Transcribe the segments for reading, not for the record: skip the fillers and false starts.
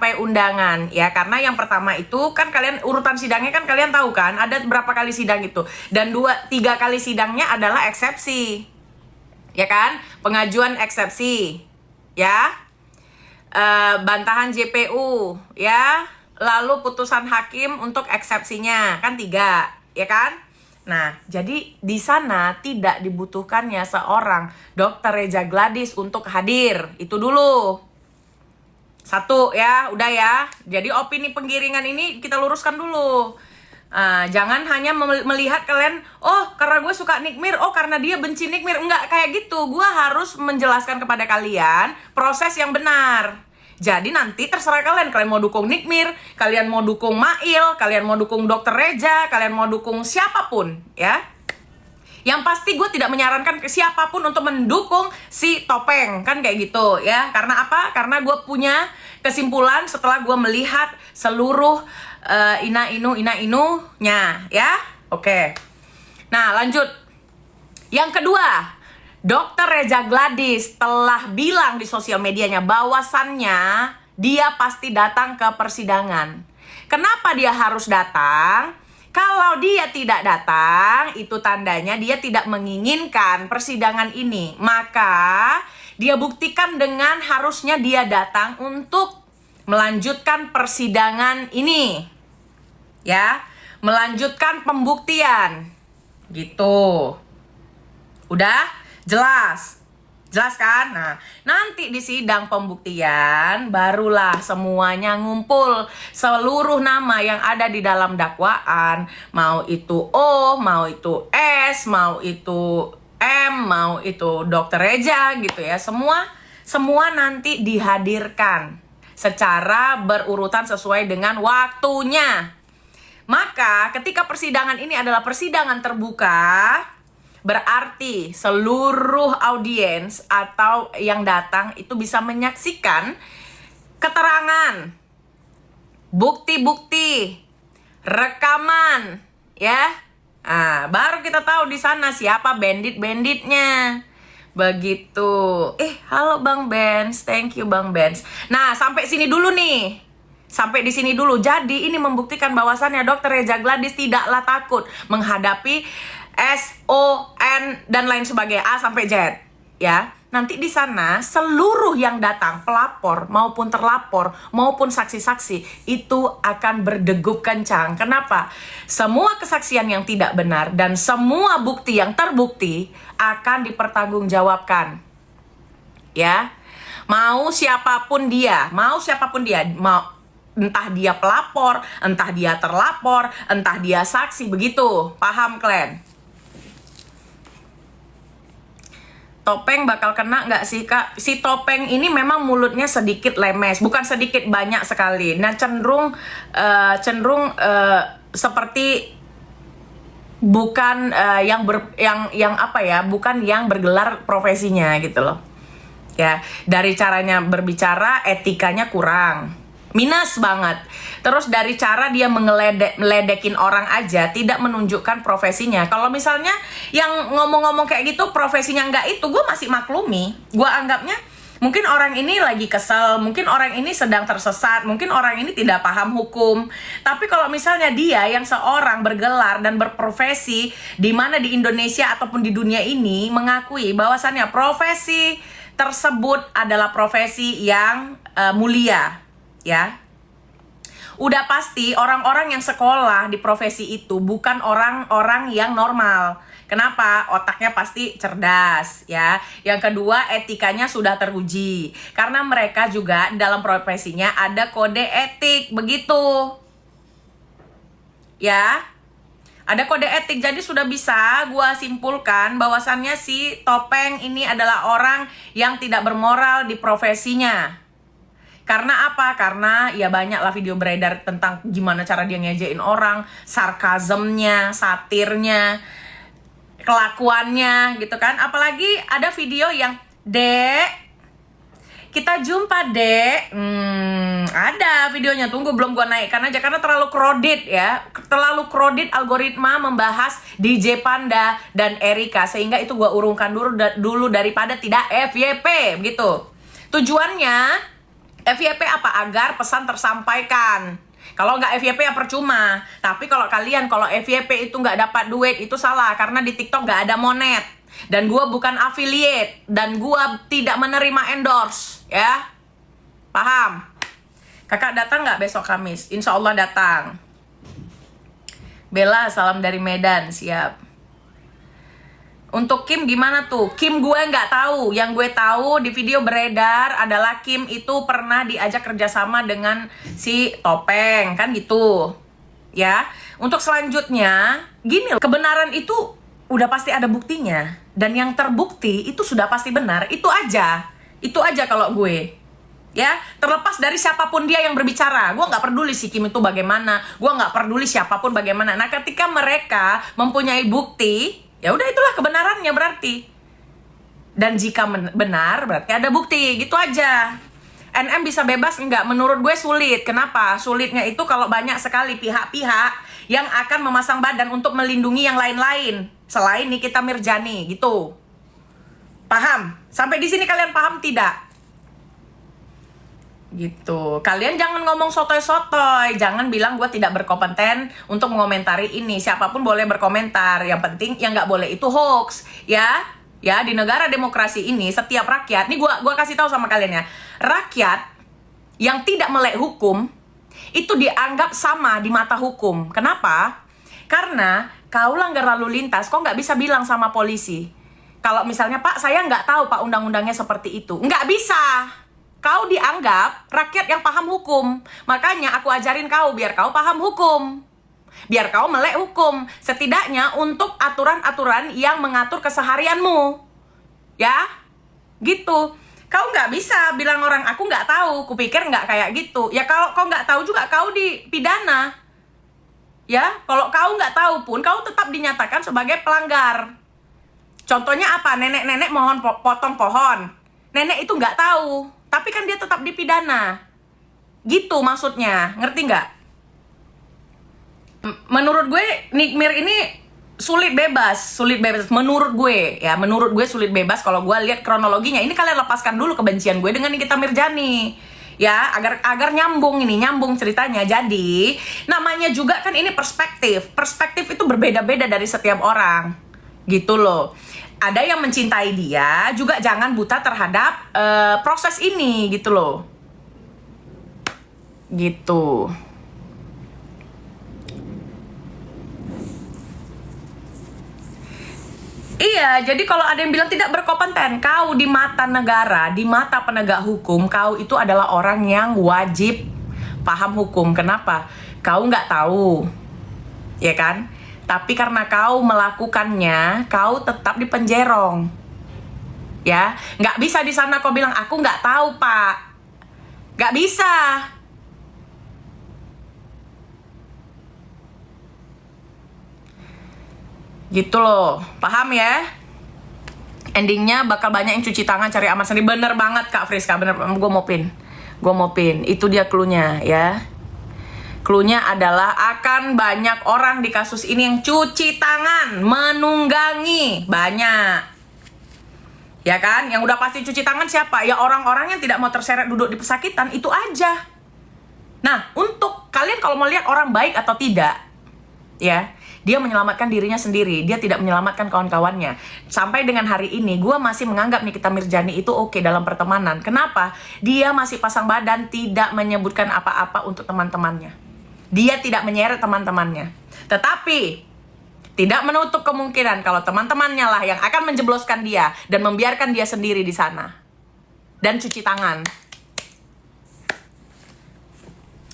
sampai undangan ya, karena yang pertama itu kan kalian urutan sidangnya kan kalian tahu kan ada berapa kali sidang itu, dan 2-3 kali sidangnya adalah eksepsi ya kan, pengajuan eksepsi ya, bantahan JPU ya, lalu putusan hakim untuk eksepsinya kan 3 ya kan. Nah, jadi di sana tidak dibutuhkannya seorang Dr. Reza Gladys untuk hadir. Itu dulu. 1 ya, udah ya. Jadi opini penggiringan ini kita luruskan dulu. Jangan hanya melihat kalian, oh karena gue suka Nick Mir, oh karena dia benci Nick Mir. Enggak kayak gitu. Gue harus menjelaskan kepada kalian proses yang benar. Jadi nanti terserah kalian mau dukung Nick Mir, kalian mau dukung Mail, kalian mau dukung Dr. Reza, kalian mau dukung siapapun ya. Yang pasti gue tidak menyarankan ke siapapun untuk mendukung si Topeng, kan kayak gitu ya. Karena apa? Karena gue punya kesimpulan setelah gue melihat seluruh ina-inunya ya. Oke. Nah lanjut. Yang kedua, Dr. Reza Gladys telah bilang di sosial medianya bahwasannya dia pasti datang ke persidangan. Kenapa dia harus datang? Kalau dia tidak datang, itu tandanya dia tidak menginginkan persidangan ini. Maka dia buktikan dengan harusnya dia datang untuk melanjutkan persidangan ini. Ya, melanjutkan pembuktian. Gitu. Udah? Jelas kan? Nah, nanti di sidang pembuktian barulah semuanya ngumpul, seluruh nama yang ada di dalam dakwaan, mau itu O, mau itu S, mau itu M, mau itu Dr. Reza gitu ya. Semua nanti dihadirkan secara berurutan sesuai dengan waktunya. Maka ketika persidangan ini adalah persidangan terbuka, berarti seluruh audiens atau yang datang itu bisa menyaksikan keterangan, bukti-bukti, rekaman, ya. Baru kita tahu di sana siapa bandit-banditnya. Begitu. Halo Bang Benz, thank you Bang Benz. Nah, sampai sini dulu nih. Sampai di sini dulu. Jadi ini membuktikan bahwasannya Dr. Reza Gladys tidaklah takut menghadapi S, O, N, dan lain sebagainya, A sampai Z, ya. Nanti di sana seluruh yang datang, pelapor maupun terlapor maupun saksi-saksi itu akan berdegup kencang. Kenapa? Semua kesaksian yang tidak benar dan semua bukti yang terbukti akan dipertanggungjawabkan, ya. Mau siapapun dia, entah dia pelapor, entah dia terlapor, entah dia saksi, begitu. Paham kalian? Topeng bakal kena nggak sih Kak? Si Topeng ini memang mulutnya sedikit lemes, bukan sedikit, banyak sekali. Nah cenderung seperti bukan bukan yang bergelar profesinya gitu loh. Ya, dari caranya berbicara etikanya kurang. Minus banget. Terus dari cara dia meledekin orang aja tidak menunjukkan profesinya. Kalau misalnya yang ngomong-ngomong kayak gitu profesinya enggak, itu gue masih maklumi. Gue anggapnya mungkin orang ini lagi kesel, mungkin orang ini sedang tersesat, mungkin orang ini tidak paham hukum. Tapi kalau misalnya dia yang seorang bergelar dan berprofesi di mana di Indonesia ataupun di dunia ini mengakui bahwasannya profesi tersebut adalah profesi yang mulia, ya. Udah pasti orang-orang yang sekolah di profesi itu bukan orang-orang yang normal. Kenapa? Otaknya pasti cerdas, ya. Yang kedua, etikanya sudah teruji. Karena mereka juga dalam profesinya ada kode etik, begitu. Ya. Ada kode etik, jadi sudah bisa gua simpulkan bahwasannya si Topeng ini adalah orang yang tidak bermoral di profesinya. Karena apa? Karena ya banyak lah video beredar tentang gimana cara dia ngejein orang, sarkazemnya, satirnya, kelakuannya gitu kan. Apalagi ada video yang, "Dek, kita jumpa Dek." Ada videonya, tunggu belum gua naikkan aja karena terlalu crowded ya. Terlalu crowded algoritma membahas DJ Panda dan Erika, sehingga itu gua urungkan dulu daripada tidak FYP begitu. Tujuannya FYP apa? Agar pesan tersampaikan. Kalau nggak FYP ya percuma. Tapi kalau FYP itu nggak dapat duit, itu salah. Karena di TikTok nggak ada monet. Dan gue bukan affiliate. Dan gue tidak menerima endorse. Ya, paham? Kakak datang nggak besok Kamis? Insya Allah datang. Bella, salam dari Medan. Siap. Untuk Kim gimana tuh? Kim gue nggak tahu. Yang gue tahu di video beredar adalah Kim itu pernah diajak kerjasama dengan si Topeng, kan gitu. Ya. Untuk selanjutnya, gini, kebenaran itu udah pasti ada buktinya. Dan yang terbukti itu sudah pasti benar. Itu aja. Itu aja kalau gue. Ya, terlepas dari siapapun dia yang berbicara, gue nggak peduli si Kim itu bagaimana, gue nggak peduli siapapun bagaimana. Nah, ketika mereka mempunyai bukti, ya udah itulah kebenarannya berarti. Dan jika benar berarti ada bukti, gitu aja. NM bisa bebas enggak? Menurut gue sulit. Kenapa? Sulitnya itu kalau banyak sekali pihak-pihak yang akan memasang badan untuk melindungi yang lain-lain selain Nikita Mirzani, gitu. Paham? Sampai di sini kalian paham tidak? Gitu. Kalian jangan ngomong sotoy-sotoy, jangan bilang gue tidak berkompeten untuk mengomentari ini. Siapapun boleh berkomentar, yang penting yang nggak boleh itu hoax, ya. Ya, di negara demokrasi ini setiap rakyat, ini gua kasih tahu sama kalian ya, rakyat yang tidak melek hukum itu dianggap sama di mata hukum. Kenapa? Karena kau langgar lalu lintas, kok nggak bisa bilang sama polisi. Kalau misalnya, Pak, saya nggak tahu Pak undang-undangnya seperti itu, nggak bisa. Kau dianggap rakyat yang paham hukum. Makanya aku ajarin kau biar kau paham hukum. Biar kau melek hukum. Setidaknya untuk aturan-aturan yang mengatur keseharianmu. Ya, gitu. Kau nggak bisa bilang orang, aku nggak tahu, kupikir nggak kayak gitu. Ya kalau kau nggak tahu juga kau dipidana. Ya, kalau kau nggak tahu pun kau tetap dinyatakan sebagai pelanggar. Contohnya apa? Nenek-nenek mohon potong pohon. Nenek itu nggak tahu. Tapi kan dia tetap dipidana. Gitu maksudnya. Ngerti nggak? Menurut gue, Nikmir ini sulit bebas. Sulit bebas. Menurut gue. Ya, menurut gue sulit bebas kalau gue lihat kronologinya. Ini kalian lepaskan dulu kebencian gue dengan Nikita Mirzani. Ya, agar nyambung ini. Nyambung ceritanya. Jadi, namanya juga kan ini perspektif. Perspektif itu berbeda-beda dari setiap orang. Gitu loh. Ada yang mencintai dia, juga jangan buta terhadap proses ini, gitu loh. Gitu. Iya, jadi kalau ada yang bilang tidak berkompeten, kau di mata negara, di mata penegak hukum, kau itu adalah orang yang wajib paham hukum. Kenapa? Kau nggak tahu, ya kan? Tapi karena kau melakukannya, kau tetap dipenjerong. Ya, nggak bisa di sana kau bilang, aku nggak tahu, Pak. Nggak bisa. Gitu loh, paham ya? Endingnya bakal banyak yang cuci tangan cari aman sendiri. Bener banget Kak Friska, bener. Gue mau pin. Itu dia cluenya ya. Cluenya adalah akan banyak orang di kasus ini yang cuci tangan, menunggangi, banyak. Ya kan? Yang udah pasti cuci tangan siapa? Ya orang-orang yang tidak mau terseret duduk di pesakitan, itu aja. Nah, untuk kalian kalau mau lihat orang baik atau tidak, ya, dia menyelamatkan dirinya sendiri, dia tidak menyelamatkan kawan-kawannya. Sampai dengan hari ini, gue masih menganggap Nikita Mirzani itu oke dalam pertemanan. Kenapa? Dia masih pasang badan, tidak menyebutkan apa-apa untuk teman-temannya. Dia tidak menyeret teman-temannya. Tetapi tidak menutup kemungkinan kalau teman-temannya lah yang akan menjebloskan dia dan membiarkan dia sendiri di sana. Dan cuci tangan.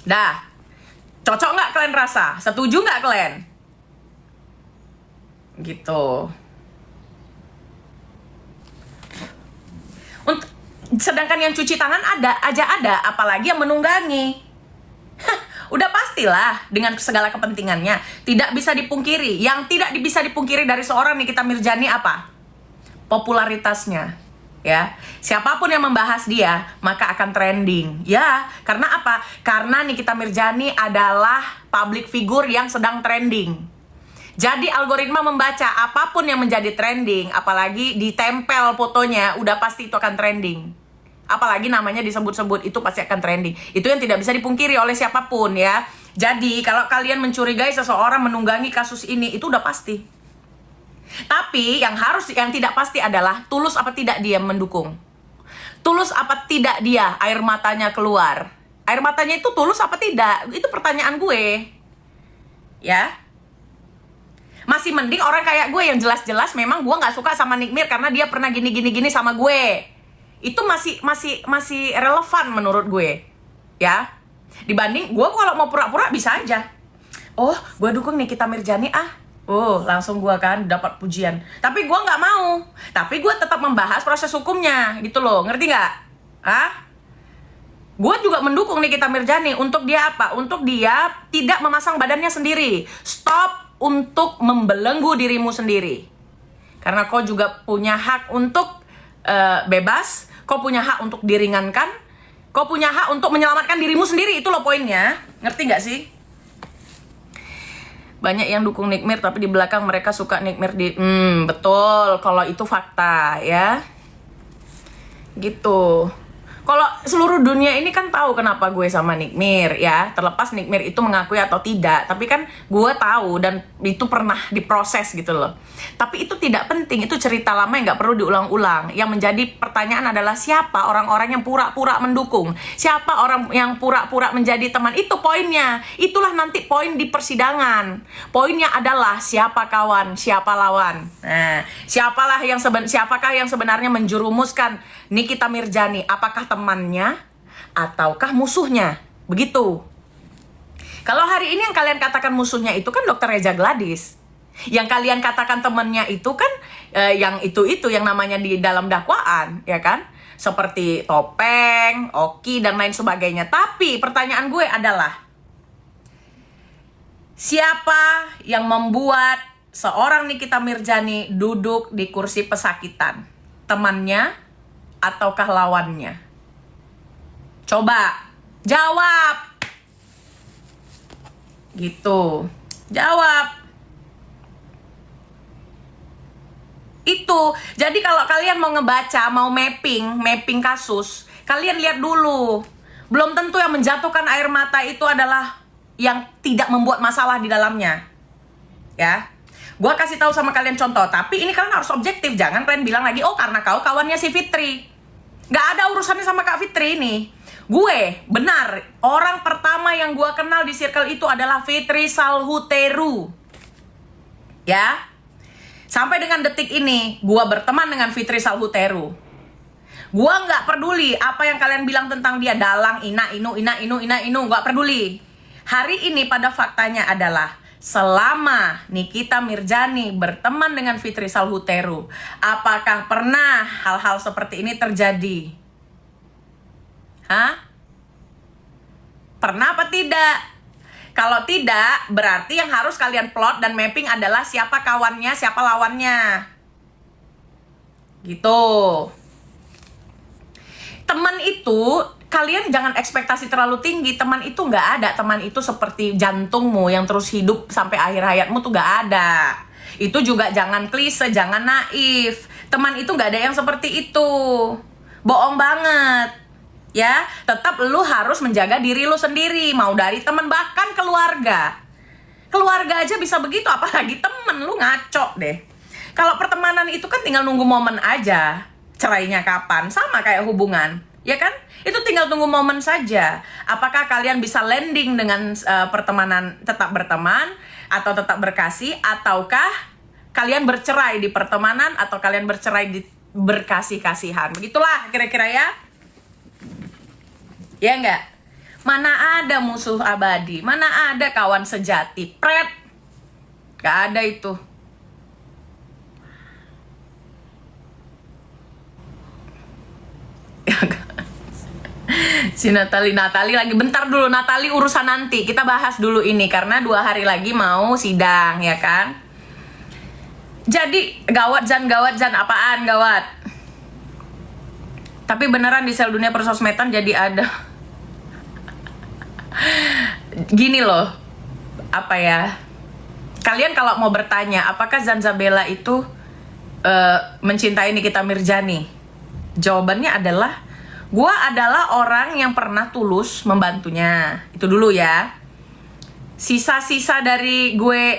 Dah. Cocok nggak kalian rasa? Setuju nggak kalian? Gitu. Sedangkan yang cuci tangan ada, apalagi yang menunggangi. Udah pastilah dengan segala kepentingannya. Tidak bisa dipungkiri. Yang tidak bisa dipungkiri dari seorang Nikita Mirzani apa? Popularitasnya. Ya, siapapun yang membahas dia maka akan trending. Ya, karena apa? Karena Nikita Mirzani adalah public figure yang sedang trending. Jadi algoritma membaca apapun yang menjadi trending, apalagi ditempel fotonya, udah pasti itu akan trending. Apalagi namanya disebut-sebut, itu pasti akan trending. Itu yang tidak bisa dipungkiri oleh siapapun ya. Jadi kalau kalian mencurigai seseorang menunggangi kasus ini, itu udah pasti. Tapi yang tidak pasti adalah tulus apa tidak dia mendukung. Tulus apa tidak dia air matanya keluar. Air matanya itu tulus apa tidak? Itu pertanyaan gue. Ya. Masih mending orang kayak gue yang jelas-jelas memang gue nggak suka sama Nick Mir karena dia pernah gini sama gue. Itu masih relevan menurut gue. Ya. Dibanding gue kalau mau pura-pura bisa aja. Oh, gue dukung Nikita Mirzani Oh, langsung gue kan dapat pujian. Tapi gue nggak mau. Tapi gue tetap membahas proses hukumnya gitu loh. Ngerti nggak? Gue juga mendukung Nikita Mirzani. Untuk dia apa? Untuk dia tidak memasang badannya sendiri. Stop untuk membelenggu dirimu sendiri. Karena kau juga punya hak untuk bebas. Kau punya hak untuk diringankan. Kau punya hak untuk menyelamatkan dirimu sendiri. Itu loh poinnya. Ngerti nggak sih? Banyak yang dukung Nick Mir tapi di belakang mereka suka Nick Mir betul. Kalau itu fakta ya. Gitu. Kalau seluruh dunia ini kan tahu kenapa gue sama Nick Mir ya. Terlepas Nick Mir itu mengakui atau tidak, tapi kan gue tahu dan itu pernah diproses gitu loh. Tapi itu tidak penting, itu cerita lama yang nggak perlu diulang-ulang. Yang menjadi pertanyaan adalah siapa orang-orang yang pura-pura mendukung, siapa orang yang pura-pura menjadi teman. Itu poinnya. Itulah nanti poin di persidangan. Poinnya adalah siapa kawan, siapa lawan. Nah, siapakah yang sebenarnya menjerumuskan Nikita Mirzani? Apakah temannya ataukah musuhnya? Begitu. Kalau hari ini yang kalian katakan musuhnya itu kan Dr. Reza Gladys. Yang kalian katakan temannya itu kan yang itu yang namanya di dalam dakwaan, ya kan? Seperti Topeng, Oki dan lain sebagainya. Tapi pertanyaan gue adalah siapa yang membuat seorang Nikita Mirzani duduk di kursi pesakitan? Temannya ataukah lawannya? Coba jawab. Gitu. Jawab. Itu. Jadi kalau kalian mau ngebaca, mau mapping kasus, kalian lihat dulu. Belum tentu yang menjatuhkan air mata itu adalah yang tidak membuat masalah di dalamnya. Ya. Gua kasih tahu sama kalian contoh, tapi ini kalian harus objektif. Jangan kalian bilang lagi, oh karena kau kawannya si Fitri. Gak ada urusannya sama Kak Fitri ini. Gue, benar, orang pertama yang gue kenal di circle itu adalah Fitri Salhuteru. Ya. Sampai dengan detik ini, gue berteman dengan Fitri Salhuteru. Gue gak peduli apa yang kalian bilang tentang dia. Dalang, ina, inu, gak peduli. Hari ini pada faktanya adalah selama Nikita Mirzani berteman dengan Fitri Salhuteru, apakah pernah hal-hal seperti ini terjadi? Pernah apa tidak? Kalau tidak, berarti yang harus kalian plot dan mapping adalah siapa kawannya, siapa lawannya. Gitu. Teman itu, kalian jangan ekspektasi terlalu tinggi. Teman itu nggak ada. Teman itu seperti jantungmu yang terus hidup sampai akhir hayatmu tuh nggak ada. Itu juga jangan klise, jangan naif. Teman itu nggak ada yang seperti itu. Bohong banget. Ya, tetap lu harus menjaga diri lu sendiri. Mau dari teman, bahkan keluarga. Keluarga aja bisa begitu, apalagi temen. Lu ngaco deh. Kalau pertemanan itu kan tinggal nunggu momen aja. Cerainya kapan, sama kayak hubungan, ya kan? Itu tinggal tunggu momen saja. Apakah kalian bisa landing dengan pertemanan tetap berteman, atau tetap berkasih, ataukah kalian bercerai di pertemanan, atau kalian bercerai di berkasih-kasihan. Begitulah kira-kira ya. Ya enggak? Mana ada musuh abadi? Mana ada kawan sejati? Pret. Gak ada itu. Si Natali lagi, bentar dulu Natali, urusan nanti. Kita bahas dulu ini karena 2 hari lagi mau sidang, ya kan? Jadi gawat Zan apaan gawat? Tapi beneran di sel dunia persosmedan jadi ada gini loh, apa ya, kalian kalau mau bertanya apakah Zanzabella itu mencintai Nikita Mirzani, jawabannya adalah Gue adalah orang yang pernah tulus membantunya. Itu dulu ya. Sisa-sisa dari gue,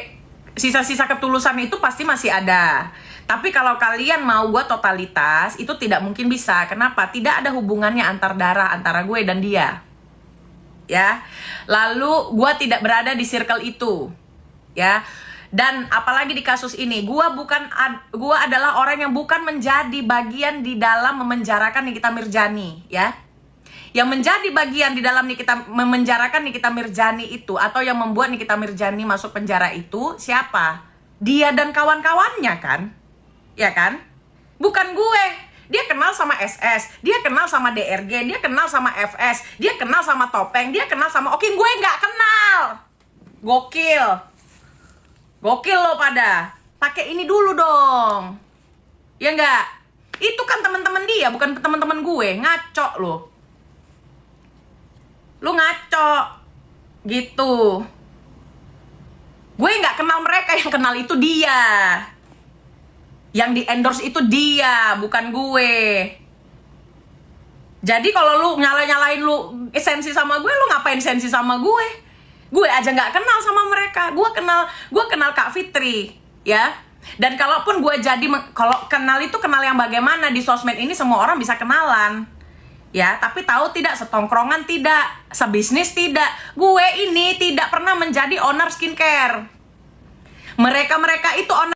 sisa-sisa ketulusan itu pasti masih ada. Tapi kalau kalian mau gue totalitas, itu tidak mungkin bisa. Kenapa? Tidak ada hubungannya antar darah antara gue dan dia. Ya. Lalu gue tidak berada di circle itu. Ya. Dan apalagi di kasus ini, gue adalah orang yang bukan menjadi bagian di dalam memenjarakan Nikita Mirzani, ya. Yang menjadi bagian di dalam memenjarakan Nikita Mirzani itu, atau yang membuat Nikita Mirzani masuk penjara itu, siapa? Dia dan kawan-kawannya kan? Ya kan? Bukan gue. Dia kenal sama SS, dia kenal sama DRG, dia kenal sama FS, dia kenal sama Topeng, dia kenal sama Oki. Gue nggak kenal. Gokil. Gokil lo pada. Pakai ini dulu dong. Ya enggak? Itu kan teman-teman dia, bukan teman-teman gue. Ngaco lo. Lu ngaco. Gitu. Gue nggak kenal mereka, yang kenal itu dia. Yang di-endorse itu dia, bukan gue. Jadi kalau lu nyalain lu sensi sama gue, lu ngapain sensi sama gue? Gue aja nggak kenal sama mereka. Gue kenal Kak Fitri, ya. Dan kalaupun gue kalau kenal itu kenal yang bagaimana, di sosmed ini semua orang bisa kenalan, ya. Tapi tahu tidak, setongkrongan tidak, sebisnis tidak. Gue ini tidak pernah menjadi owner skincare. Mereka itu owner